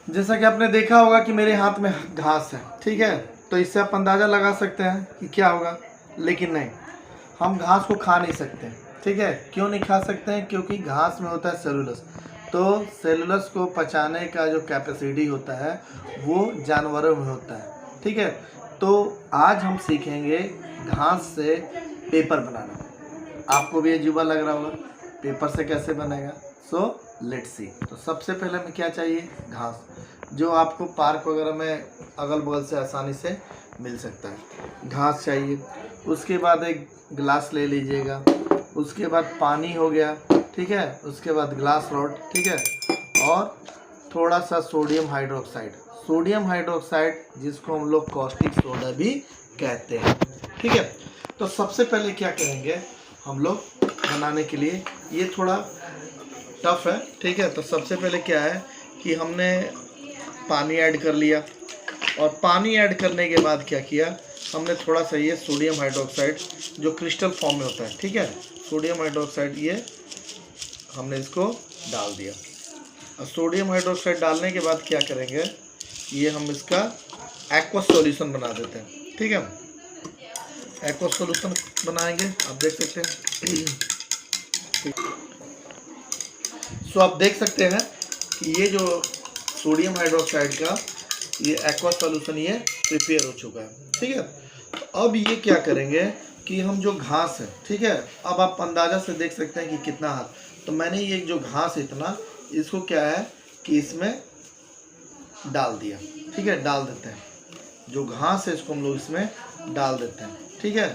जैसा कि आपने देखा होगा कि मेरे हाथ में घास है, ठीक है, तो इससे आप अंदाज़ा लगा सकते हैं कि क्या होगा। लेकिन नहीं, हम घास को खा नहीं सकते, ठीक है। क्यों नहीं खा सकते हैं? क्योंकि घास में होता है सेलुलस। तो सेलुलस को पचाने का जो कैपेसिटी होता है वो जानवरों में होता है, ठीक है। तो आज हम सीखेंगे घास से पेपर बनाना। आपको भी ये अजूबा लग रहा होगा पेपर से कैसे बनेगा। So let's see. तो सबसे पहले हमें क्या चाहिए? घास, जो आपको पार्क वगैरह में अगल बगल से आसानी से मिल सकता है। घास चाहिए। उसके बाद एक गिलास ले लीजिएगा। उसके बाद पानी हो गया, ठीक है। उसके बाद ग्लास रॉड, ठीक है। और थोड़ा सा सोडियम हाइड्रोक्साइड, सोडियम हाइड्रोक्साइड जिसको हम लोग कॉस्टिक सोडा भी कहते हैं, ठीक है। तो सबसे पहले क्या करेंगे हम लोग बनाने के लिए, ये थोड़ा टफ है, ठीक है। तो सबसे पहले क्या है कि हमने पानी ऐड कर लिया, और पानी ऐड करने के बाद क्या किया हमने, थोड़ा सा ये सोडियम हाइड्रोक्साइड जो क्रिस्टल फॉर्म में होता है, ठीक है, सोडियम हाइड्रोक्साइड ये हमने इसको डाल दिया। और सोडियम हाइड्रोक्साइड डालने के बाद क्या करेंगे, ये हम इसका एक्वा सॉल्यूशन बना देते हैं, ठीक है। एक्वा सॉल्यूशन बनाएंगे, आप देख सकते हैं। सो आप देख सकते हैं कि ये जो सोडियम हाइड्रोक्साइड का ये एक्वा सॉल्यूशन ये प्रिपेयर हो चुका है, ठीक है। तो अब ये क्या करेंगे कि हम जो घास है, ठीक है, अब आप अंदाज़ा से देख सकते हैं कि कितना हाथ, तो मैंने ये जो घास है इतना, इसको क्या है कि इसमें डाल दिया, ठीक है। डाल देते हैं, जो घास है इसको हम लोग इसमें डाल देते हैं, ठीक है,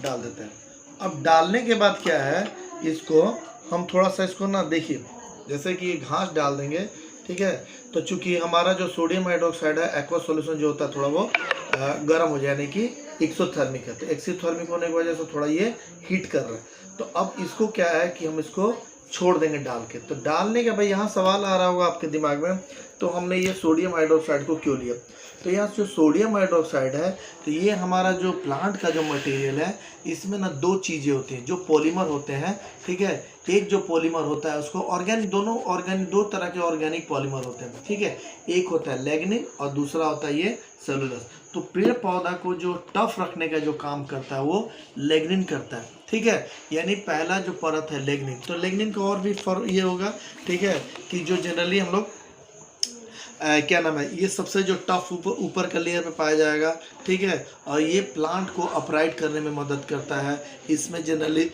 डाल देते हैं। अब डालने के बाद क्या है, इसको हम थोड़ा सा इसको ना देखिए, जैसे कि घास डाल देंगे, ठीक है। तो चूंकि हमारा जो सोडियम हाइड्रोक्साइड है, एक्वा सॉल्यूशन जो होता है थोड़ा वो गर्म हो जाए, यानी कि एक्सोथर्मिक है, तो एक्सोथर्मिक होने की वजह से थोड़ा ये हीट कर रहा है। तो अब इसको क्या है कि हम इसको छोड़ देंगे डाल के। तो डालने का भाई यहाँ सवाल आ रहा होगा आपके दिमाग में, तो हमने ये सोडियम हाइड्रोक्साइड को क्यों लिया? तो यहाँ जो सोडियम हाइड्रोक्साइड है, तो ये हमारा जो प्लांट का जो मटेरियल है, इसमें ना दो चीज़ें होती हैं जो पॉलीमर होते हैं, ठीक है। एक जो पॉलीमर होता है उसको ऑर्गेनिक, दो तरह के ऑर्गेनिक पॉलीमर होते हैं, ठीक है। एक होता है लेग्निन और दूसरा होता है ये सेलुलोज। तो पेड़ पौधा को जो टफ रखने का जो काम करता है वो लेग्निन करता है, ठीक है। यानी पहला जो परत है लेग्निन, तो लेग्निन का और भी ये होगा, ठीक है, कि जो जनरली हम लोग क्या नाम है, ये सबसे जो टफ ऊपर का लेयर पे पाया जाएगा, ठीक है। और ये प्लांट को अपराइट करने में मदद करता है। इसमें जनरली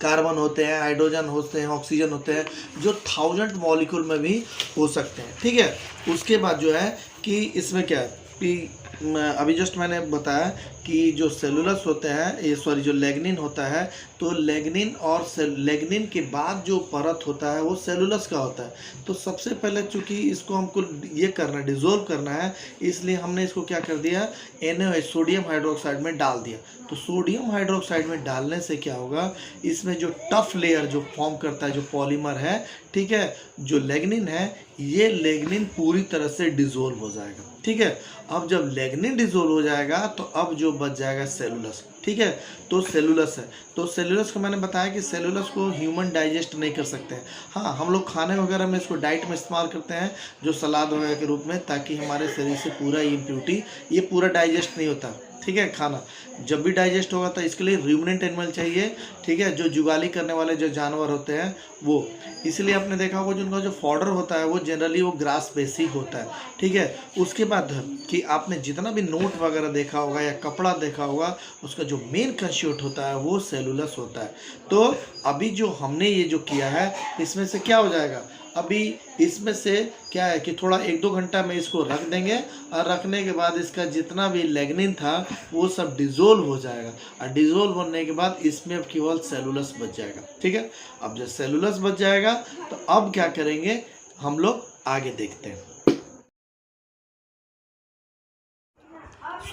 कार्बन होते हैं, हाइड्रोजन होते हैं, ऑक्सीजन होते हैं, जो 1000 मॉलिक्यूल में भी हो सकते हैं, ठीक है। उसके बाद जो है कि इसमें क्या है कि अभी जस्ट मैंने बताया कि जो सेलुलस होते हैं, ये सॉरी जो लेग्निन होता है, तो लेग्निन और लेग्निन के बाद जो परत होता है वो सेलुलस का होता है। तो सबसे पहले चूंकि इसको हमको ये करना, डिज़ोल्व करना है, इसलिए हमने इसको क्या कर दिया, NaOH सोडियम हाइड्रोक्साइड में डाल दिया। तो सोडियम हाइड्रोक्साइड में डालने से क्या होगा, इसमें जो टफ लेयर जो फॉर्म करता है, जो पॉलीमर है, ठीक है, जो लेग्निन है, ये लेग्निन पूरी तरह से डिज़ोल्व हो जाएगा, ठीक है। अब जब लेग्निन डिज़ोल्व हो जाएगा तो अब जो बच जाएगा सेलुलस, ठीक है। तो सेलुलस है, तो सेलुलस को मैंने बताया कि सेलुलस को ह्यूमन डाइजेस्ट नहीं कर सकते हैं। हाँ, हम लोग खाने वगैरह में इसको डाइट में इस्तेमाल करते हैं, जो सलाद वगैरह के रूप में, ताकि हमारे शरीर से पूरा इम्प्यूरिटी ये पूरा डाइजेस्ट नहीं होता, ठीक है। खाना जब भी डाइजेस्ट होगा तो इसके लिए रूमिनेंट एनिमल चाहिए, ठीक है, जो जुगाली करने वाले जो जानवर होते हैं वो। इसलिए आपने देखा होगा जिनका जो फॉडर होता है वो जनरली वो ग्रास बेसिक होता है, ठीक है। उसके बाद कि आपने जितना भी नोट वगैरह देखा होगा या कपड़ा देखा होगा, उसका जो मेन कंस्टिट्यूट होता है वो सेलुलस होता है। तो अभी जो हमने ये जो किया है, इसमें से क्या हो जाएगा, अभी इसमें से क्या है कि थोड़ा 1-2 घंटा में इसको रख देंगे, और रखने के बाद इसका जितना भी लेग्निन था वो सब डिज़ोल्व हो जाएगा, और डिज़ोल्व होने के बाद इसमें केवल सेलुलस बच जाएगा, ठीक है। अब जब सेलुलस बच जाएगा तो अब क्या करेंगे हम लोग आगे देखते हैं।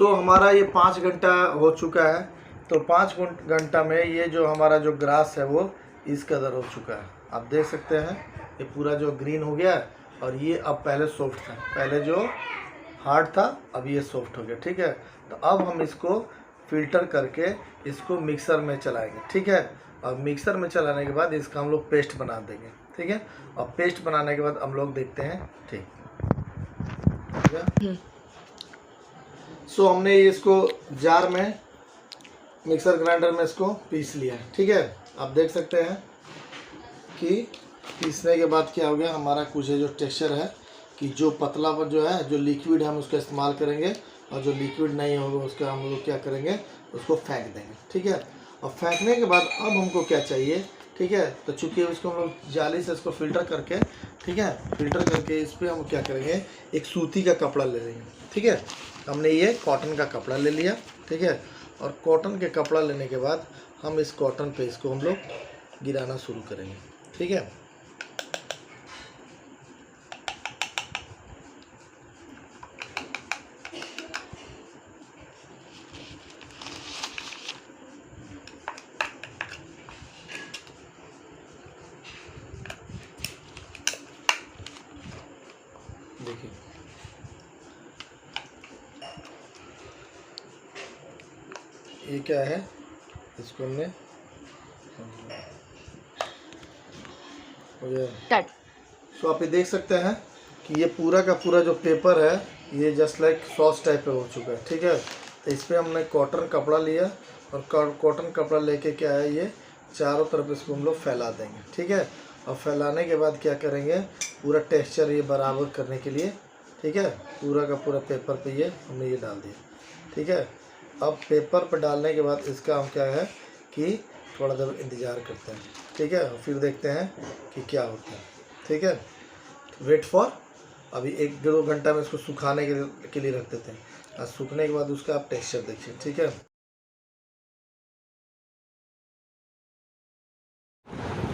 हमारा ये 5 घंटा हो चुका है। तो 5 घंटा में ये जो हमारा जो ग्रास है वो इस कदर हो चुका है, आप देख सकते हैं। ये पूरा जो ग्रीन हो गया, और ये अब पहले सॉफ्ट था, पहले जो हार्ड था अब ये सॉफ्ट हो गया, ठीक है। तो अब हम इसको फिल्टर करके इसको मिक्सर में चलाएंगे, ठीक है। और मिक्सर में चलाने के बाद इसका हम लोग पेस्ट बना देंगे, ठीक है। और पेस्ट बनाने के बाद हम लोग देखते हैं, ठीक है। सो हमने इसको जार में मिक्सर ग्राइंडर में इसको पीस लिया है, ठीक है। आप देख सकते हैं कि पीसने के बाद क्या हो गया हमारा, कुछ है जो टेक्सचर है कि जो पतला पर जो है जो लिक्विड है हम उसका इस्तेमाल करेंगे, और जो लिक्विड नहीं होगा उसका हम लोग क्या करेंगे, उसको फेंक देंगे, ठीक है। और फेंकने के बाद अब हमको क्या चाहिए, ठीक है। तो चूँकि इसको हम लोग जाली से इसको फ़िल्टर करके, ठीक है, फ़िल्टर करके इस पर हम क्या करेंगे, एक सूती का कपड़ा ले लेंगे, ठीक है। हमने ये कॉटन का कपड़ा ले लिया, ठीक है। और कॉटन के कपड़ा लेने के बाद हम इस कॉटन पे इसको हम लोग गिराना शुरू करेंगे, ठीक है। देखिए ये क्या है, इसको हमने सो आप ये देख सकते हैं कि ये पूरा का पूरा जो पेपर है ये जस्ट लाइक सॉस टाइप पे हो चुका है, ठीक है। तो इस पर हमने कॉटन कपड़ा लिया, और कॉटन कपड़ा लेके क्या है, ये चारों तरफ इसको हम लोग फैला देंगे, ठीक है। और फैलाने के बाद क्या करेंगे, पूरा टेक्सचर ये बराबर करने के लिए, ठीक है, पूरा का पूरा पेपर पे ये हमने ये डाल दिया, ठीक है। अब पेपर पर डालने के बाद इसका हम क्या है कि थोड़ा देर इंतज़ार करते हैं, ठीक है। फिर देखते हैं कि क्या होता है, ठीक है। वेट फॉर, अभी 1-2 घंटा में इसको सुखाने के लिए रख देते हैं, और सूखने के बाद उसका आप टेक्सचर देखिए, ठीक है।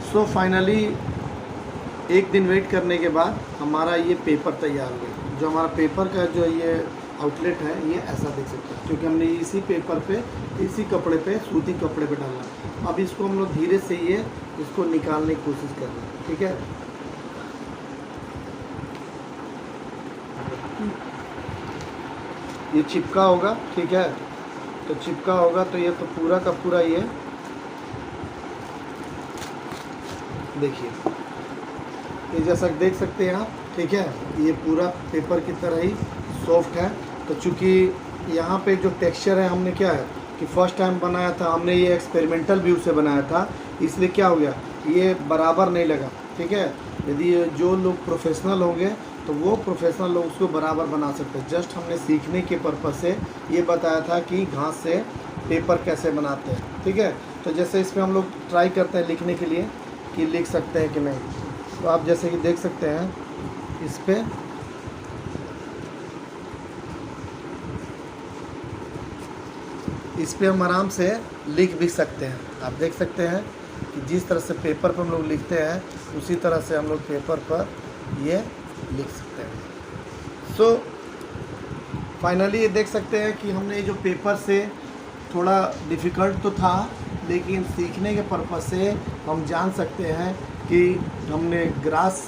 सो फाइनली 1 दिन वेट करने के बाद हमारा ये पेपर तैयार हो गया। जो हमारा पेपर का जो ये आउटलेट है ये ऐसा देख सकते हैं, क्योंकि हमने इसी पेपर पे, इसी कपड़े पे, सूती कपड़े पे डालना। अब इसको हम लोग धीरे से ये इसको निकालने की कोशिश कर रहे हैं, ठीक है। ये चिपका होगा, ठीक है। तो चिपका होगा तो ये तो पूरा का पूरा ये देखिए, ये जैसा देख सकते हैं आप, ठीक है। ये पूरा पेपर की तरह ही सॉफ्ट है। तो चूँकि यहाँ पे जो टेक्सचर है, हमने क्या है कि फर्स्ट टाइम बनाया था, हमने ये एक्सपेरिमेंटल व्यू से बनाया था, इसलिए क्या हो गया, ये बराबर नहीं लगा, ठीक है। यदि जो लोग प्रोफेशनल होंगे तो वो प्रोफेशनल लोग उसको बराबर बना सकते हैं। जस्ट हमने सीखने के पर्पज़ से ये बताया था कि घास से पेपर कैसे बनाते हैं, ठीक है। तो जैसे इसमें हम लोग ट्राई करते हैं लिखने के लिए कि लिख सकते हैं कि नहीं। तो आप जैसे कि देख सकते हैं इस पे हम आराम से लिख भी सकते हैं। आप देख सकते हैं कि जिस तरह से पेपर पर हम लोग लिखते हैं उसी तरह से हम लोग पेपर पर ये लिख सकते हैं। सो फाइनली ये देख सकते हैं कि हमने जो पेपर से थोड़ा डिफ़िकल्ट तो था, लेकिन सीखने के पर्पज़ से हम जान सकते हैं कि हमने ग्रास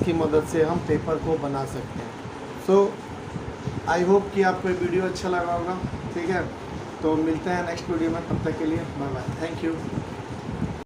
की मदद से हम पेपर को बना सकते हैं। सो आई होप कि आपको ये वीडियो अच्छा लगा होगा, ठीक है। तो मिलते हैं नेक्स्ट वीडियो में, तब तक के लिए बाय बाय, थैंक यू।